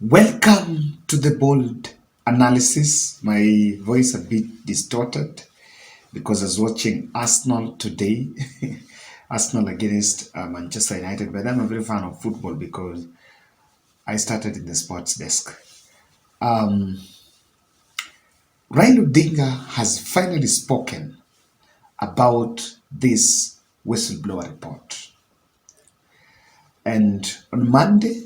Welcome to the bold analysis. My voice a bit distorted because I was watching Arsenal today. Arsenal against Manchester United, but I'm a very fan of football because I started in the sports desk. Um, Raila Odinga has finally spoken about this whistleblower report. And on Monday,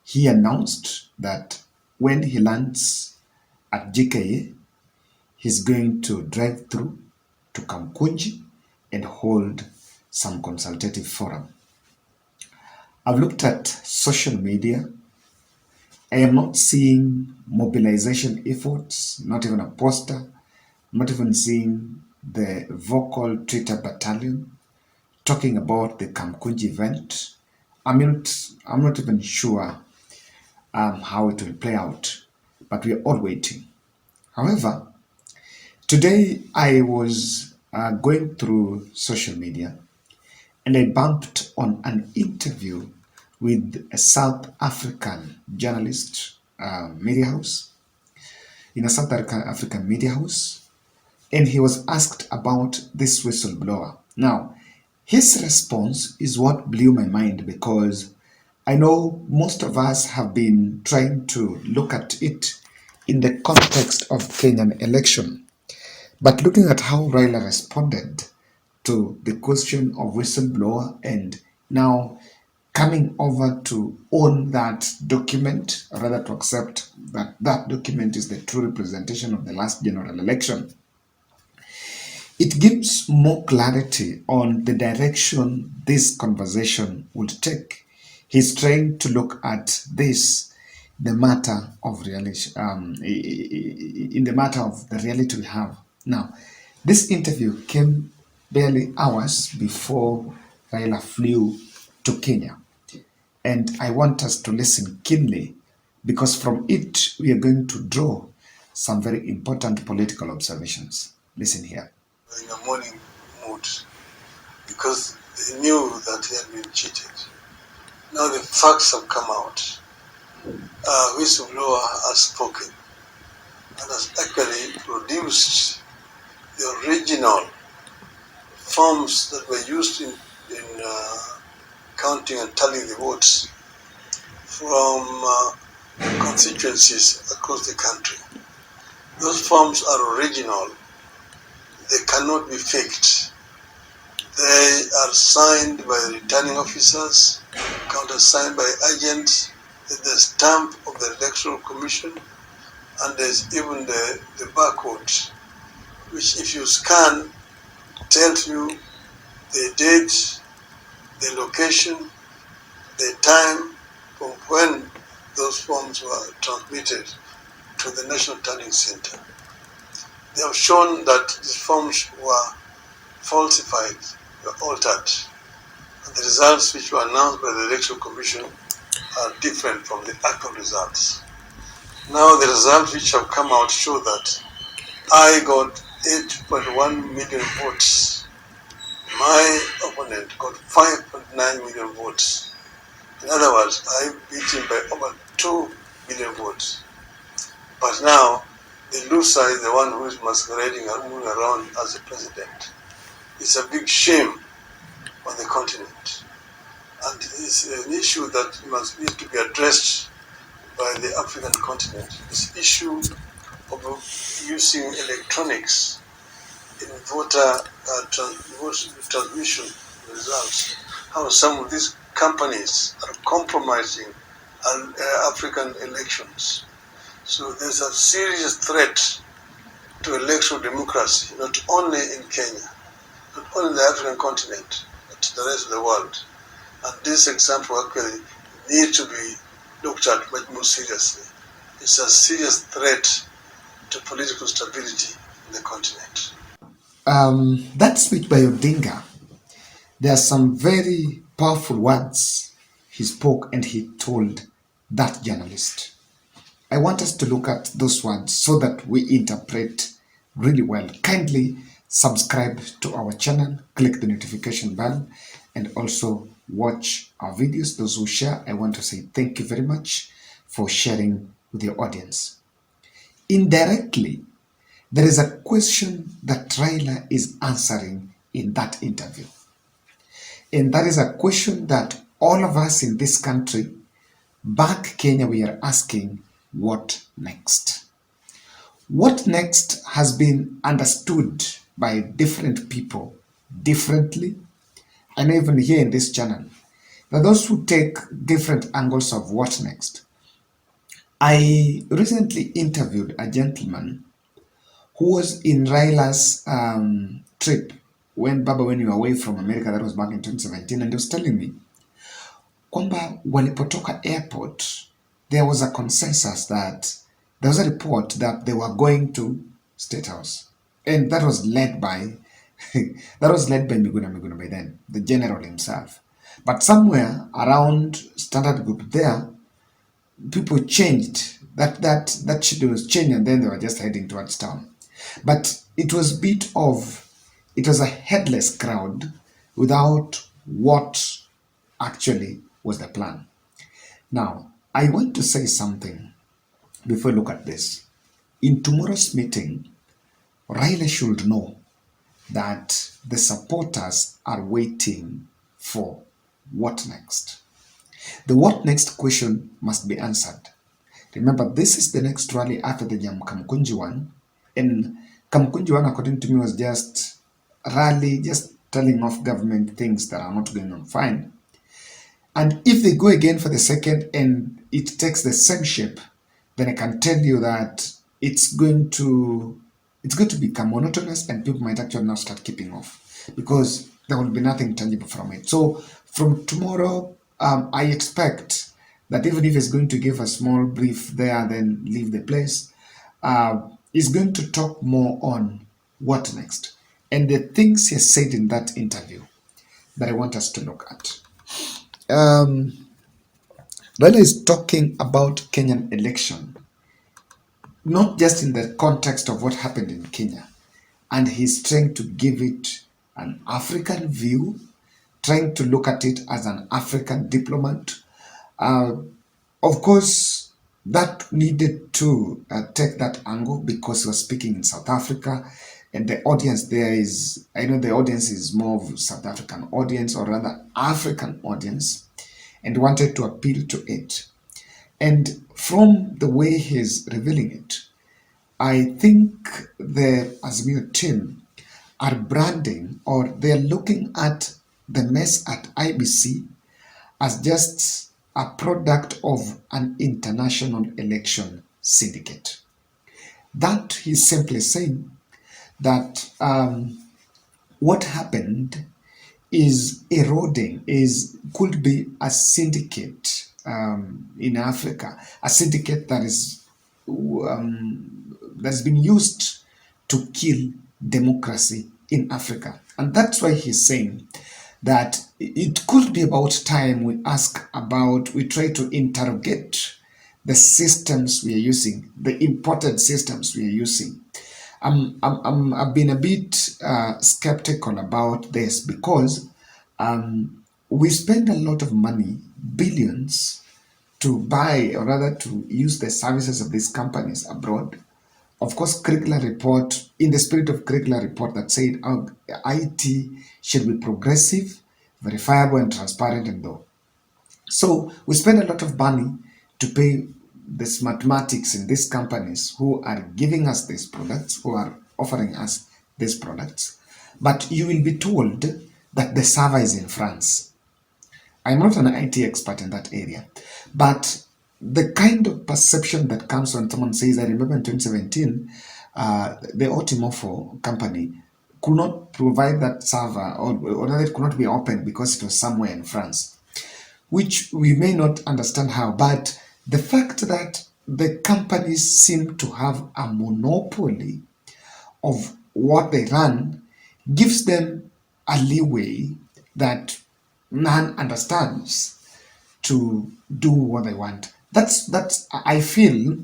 he announced that when he lands at GKA, he's going to drive through to Kamkunji and hold some consultative forum. I've looked at social media. I am not seeing mobilization efforts, not even a poster, not even seeing the vocal Twitter battalion talking about the Kamkunji event. I'm not even sure how it will play out, but we're all waiting. However, today I was going through social media and I bumped on an interview with a South African journalist media house, in a South African media house, and he was asked about this whistleblower. Now, his response is what blew my mind because I know most of us have been trying to look at it in the context of Kenyan election. But looking at how Raila responded to the question of whistleblower and now coming over to own that document, or rather to accept that that document is the true representation of the last general election, it gives more clarity on the direction this conversation would take. He's trying to look at this, the matter of reality, in the matter of the reality we have now. This interview came barely hours before Raila flew to Kenya, and I want us to listen keenly because from it we are going to draw some very important political observations. Listen here. In a morning mood because they knew that they had been cheated. Now the facts have come out. Whistleblower has spoken and has actually produced the original forms that were used in counting and tallying the votes from constituencies across the country. Those forms are original. They cannot be faked. They are signed by the returning officers, countersigned by agents, the stamp of the Electoral Commission, and there's even the barcode, which if you scan, tells you the date, the location, the time from when those forms were transmitted to the National Tallying Center. They have shown that these forms were falsified, were altered, and the results which were announced by the Electoral Commission are different from the actual results. Now the results which have come out show that I got 8.1 million votes. My opponent got 5.9 million votes. In other words, I beat him by over 2 million votes. But now, the loser is the one who is masquerading and moving around as the president. It's a big shame on the continent. And it's an issue that must need to be addressed by the African continent. This issue of using electronics in voter transmission results, how some of these companies are compromising African elections. So there's a serious threat to electoral democracy, not only in Kenya, not only in the African continent, but the rest of the world. And this example actually needs to be looked at much more seriously. It's a serious threat to political stability in the continent. That speech by Odinga, there are some very powerful words he spoke and he told that journalist. I want us to look at those words so that we interpret really well. Kindly subscribe to our channel, click the notification bell, and also watch our videos. Those who share, I want to say thank you very much for sharing with your audience. Indirectly, there is a question that Raila is answering in that interview. And that is a question that all of us in this country, back Kenya, we are asking, what next? What next has been understood by different people differently, and even here in this channel. There are those who take different angles of what next. I recently interviewed a gentleman who was in Raila's trip when you were away from America, that was back in 2017, and he was telling me kwamba walipotoka airport, there was a consensus that there was a report that they were going to State House, and that was led by Miguna by then, the general himself. But somewhere around Standard Group there, people changed that schedule was changed, and then they were just heading towards town. But it was a headless crowd without what actually was the plan. Now, I want to say something before we look at this. In tomorrow's meeting, Raila should know that the supporters are waiting for what next. The what next question must be answered. Remember, this is the next rally after the Kamkunji one. And Kamkunji one, according to me, was just a rally, just telling off government things that are not going on fine. And if they go again for the second and it takes the same shape, then I can tell you that it's going to become monotonous, and people might actually now start keeping off because there will be nothing tangible from it. So from tomorrow, I expect that even if he's going to give a small brief there, then leave the place, he's going to talk more on what next and the things he said in that interview that I want us to look at. Raila is talking about Kenyan election, not just in the context of what happened in Kenya, and he's trying to give it an African view, trying to look at it as an African diplomat. Of course, that needed to take that angle because he was speaking in South Africa, and the audience there is, I know the audience is more of South African audience, or rather African audience, and wanted to appeal to it. And from the way he's revealing it, I think the Azimio team are branding, or they're looking at the mess at IBC as just a product of an international election syndicate. That he's simply saying that what happened is eroding, could be a syndicate in Africa, a syndicate that is that's been used to kill democracy in Africa. And that's why he's saying that it could be about time we try to interrogate the systems we are using, the imported systems we are using. I've been a bit skeptical about this because we spend a lot of money, billions, to buy, or rather to use the services of these companies abroad. Of course, curricular report, in the spirit of curricular report that said IT should be progressive, verifiable, and transparent, and though. So we spend a lot of money to pay this mathematics in these companies who are giving us these products, who are offering us these products. But you will be told that the server is in France. I'm not an IT expert in that area, but the kind of perception that comes when someone says, I remember in 2017, the Otimofo company could not provide that server, or that it could not be opened because it was somewhere in France, which we may not understand how, but the fact that the companies seem to have a monopoly of what they run gives them a leeway that none understands to do what they want. That's I feel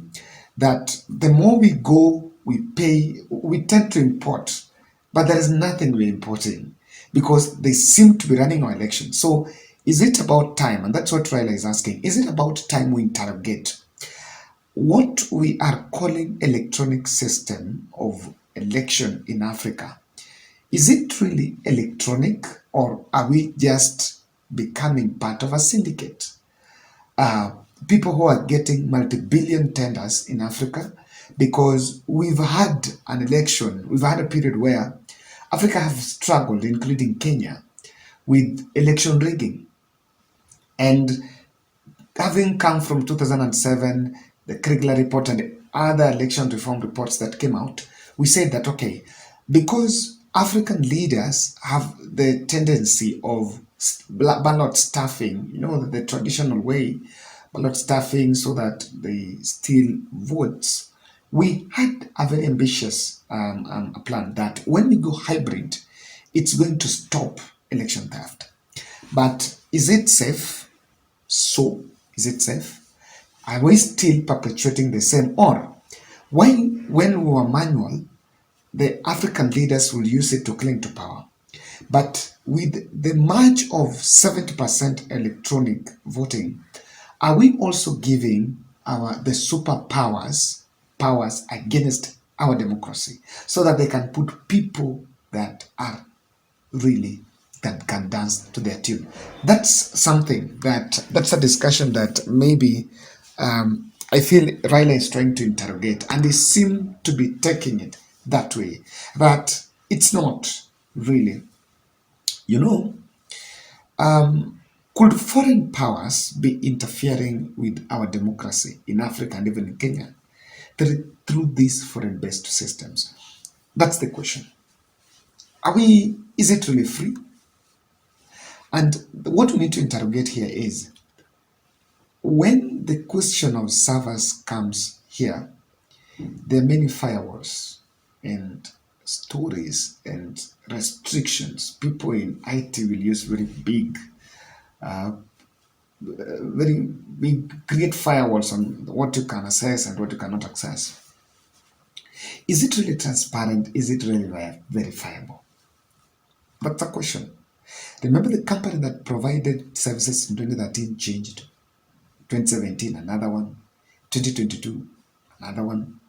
that the more we go, we pay, we tend to import, but there is nothing we're importing because they seem to be running our elections. So is it about time? And that's what Raila is asking. Is it about time we interrogate what we are calling electronic system of election in Africa, is it really electronic, or are we just becoming part of a syndicate? uh, People who are getting multi-billion tenders in Africa, because we've had an election, we've had a period where Africa have struggled, including Kenya, with election rigging. And having come from 2007, the Kriegler report and other election reform reports that came out, we said that, okay, because African leaders have the tendency of ballot stuffing, the traditional way, ballot stuffing so that they steal votes. We had a very ambitious plan that when we go hybrid, it's going to stop election theft. But is it safe? So, is it safe? Are we still perpetuating the same? Or when we were manual, the African leaders will use it to cling to power. But with the march of 70% electronic voting, are we also giving the superpowers powers against our democracy so that they can put people that are really that can dance to their tune? That's something that's a discussion that maybe I feel Raila is trying to interrogate, and they seem to be taking it that way. But it's not really, you know. Could foreign powers be interfering with our democracy in Africa and even in Kenya through these foreign-based systems? That's the question. Is it really free? And what we need to interrogate here is, when the question of servers comes here, there are many firewalls and stories and restrictions. People in IT will use very big, create firewalls on what you can access and what you cannot access. Is it really transparent? Is it really verifiable? That's a question. Remember, the company that provided services in 2013 changed. 2017, another one. 2022, another one.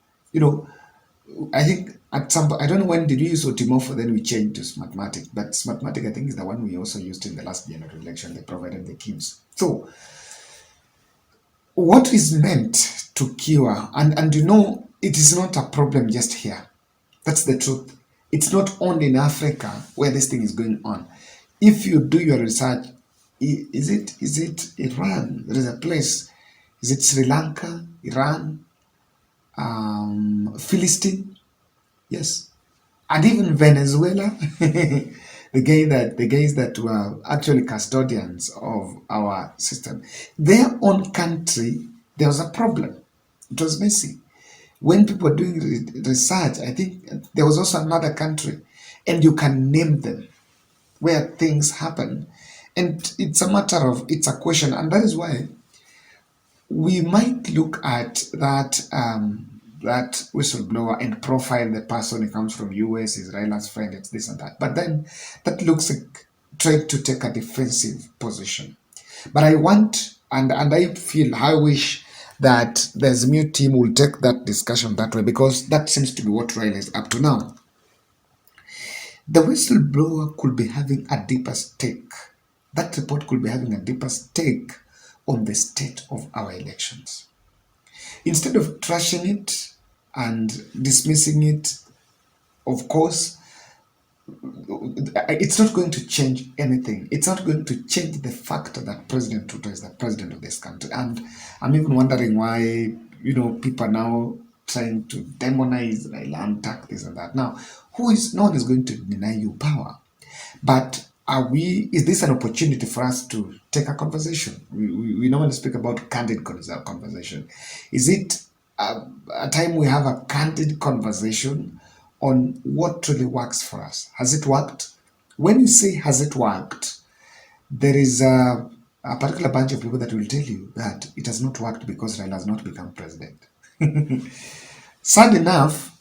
I think at some point, I don't know when did we use Otimofo, then we changed to Smartmatic. But Smartmatic, I think, is the one we also used in the last general election. They provided the keys. So, what is meant to cure, and it is not a problem just here. That's the truth. It's not only in Africa where this thing is going on. If you do your research, is it Iran? There is a place. Is it Sri Lanka, Iran, Philistine? Yes, and even Venezuela. The guys that were actually custodians of our system, their own country, there was a problem. It was messy. When people were doing research, I think there was also another country, and you can name them where things happen. And it's a question, and that is why we might look at that whistleblower and profile the person. He comes from US, is Raila's friend, it's this and that. But then that looks like trying to take a defensive position. But I want, and I wish that there's a new team will take that discussion that way, because that seems to be what Raila is up to now. The whistleblower could be having a deeper stake. That report could be having a deeper stake on the state of our elections. Instead of trashing it and dismissing it, of course, it's not going to change anything. It's not going to change the fact that President Ruto is the president of this country. And I'm even wondering why, people are now trying to demonize Raila and attack this and that. Now, no one is going to deny you power. But is this an opportunity for us to take a conversation? We normally speak about candid conversation. Is it a time we have a candid conversation on what really works for us? Has it worked? When you say has it worked, there is a particular bunch of people that will tell you that it has not worked because Raila has not become president. Sad enough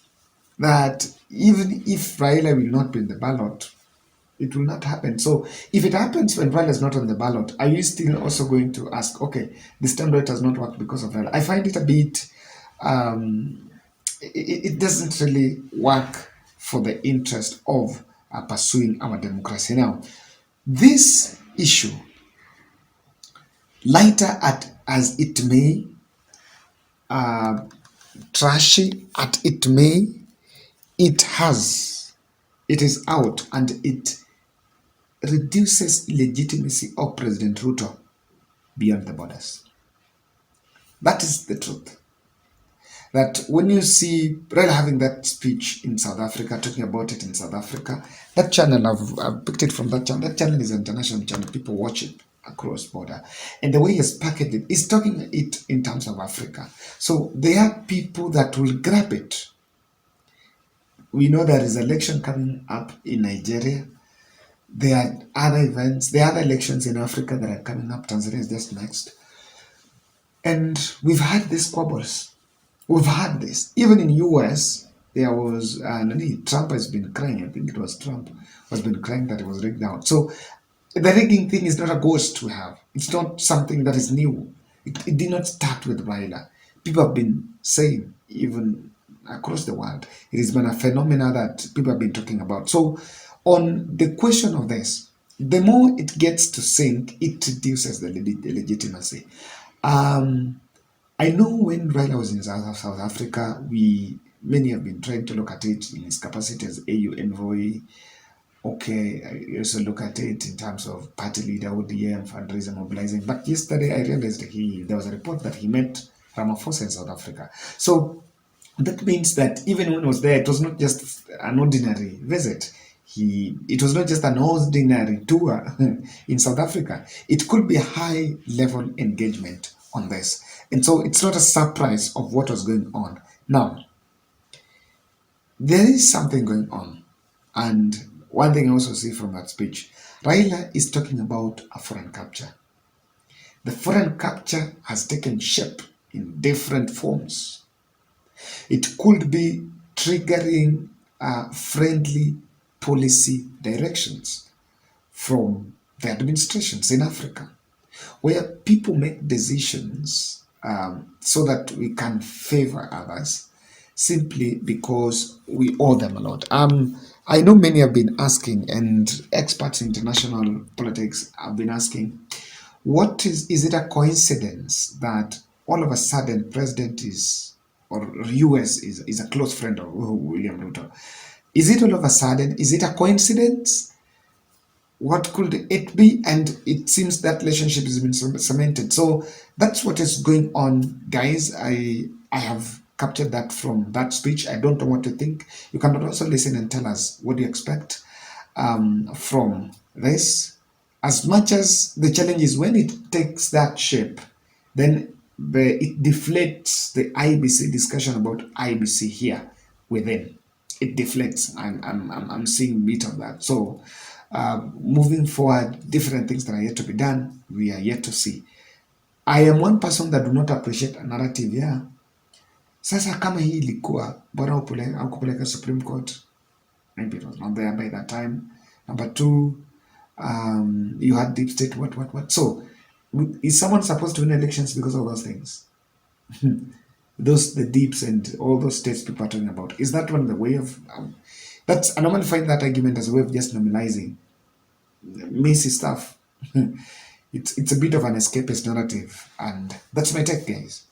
that even if Raila will not be in the ballot, it will not happen. So if it happens when Raila is not on the ballot, are you still also going to ask, okay, this time it has not worked because of Raila? I find it a bit um, it doesn't really work for the interest of pursuing our democracy. Now, this issue, lighter at as it may, trashy at it may, it is out, and it reduces legitimacy of President Ruto beyond the borders. That is the truth. That when you see Raila having that speech in South Africa, talking about it in South Africa, that channel, I've picked it from that channel. That channel is an international channel. People watch it across border. And the way he's packaged it, he's talking it in terms of Africa. So there are people that will grab it. We know there is election coming up in Nigeria. There are other events, there are other elections in Africa that are coming up. Tanzania is just next. And we've had these squabbles. We've had this. Even in US, there was, Trump has been crying, I think it was Trump, has been crying that it was rigged out. So the rigging thing is not a ghost we have. It's not something that is new. It did not start with Raila. People have been saying, even across the world, it has been a phenomena that people have been talking about. So on the question of this, the more it gets to sink, it reduces the legitimacy. I know when Raila was in South Africa, many have been trying to look at it in his capacity as AU envoy. Okay, I also look at it in terms of party leader, ODM, fundraising, mobilizing. But yesterday I realized there was a report that he met Ramaphosa in South Africa. So that means that even when he was there, it was not just an ordinary visit. It was not just an ordinary tour in South Africa. It could be a high level engagement on this. And so it's not a surprise of what was going on. Now, there is something going on. And one thing I also see from that speech, Raila is talking about a foreign capture. The foreign capture has taken shape in different forms. It could be triggering friendly policy directions from the administrations in Africa, where people make decisions so that we can favor others simply because we owe them a lot. I know many have been asking, and experts in international politics have been asking, what is it a coincidence that all of a sudden President is, or US is a close friend of William Ruto? Is it all of a sudden? Is it a coincidence? What could it be? And it seems that relationship has been cemented. So that's what is going on, guys. I have captured that from that speech. I don't know what to think. You can also listen and tell us what do you expect from this. As much as the challenge is when it takes that shape, then it deflates the IBC discussion about IBC here within. It deflects. I'm seeing bit of that. So moving forward, different things that are yet to be done, we are yet to see. I am one person that do not appreciate a narrative. Yeah. Sasa kama hii ilikuwa bora kupeleka Supreme Court, maybe it was not there by that time. Number two, you had deep state, what. So is someone supposed to win elections because of those things? The deeps and all those states people are talking about. Is that one the way of I normally find that argument as a way of just normalizing messy stuff. It's a bit of an escapist narrative, and that's my take, guys.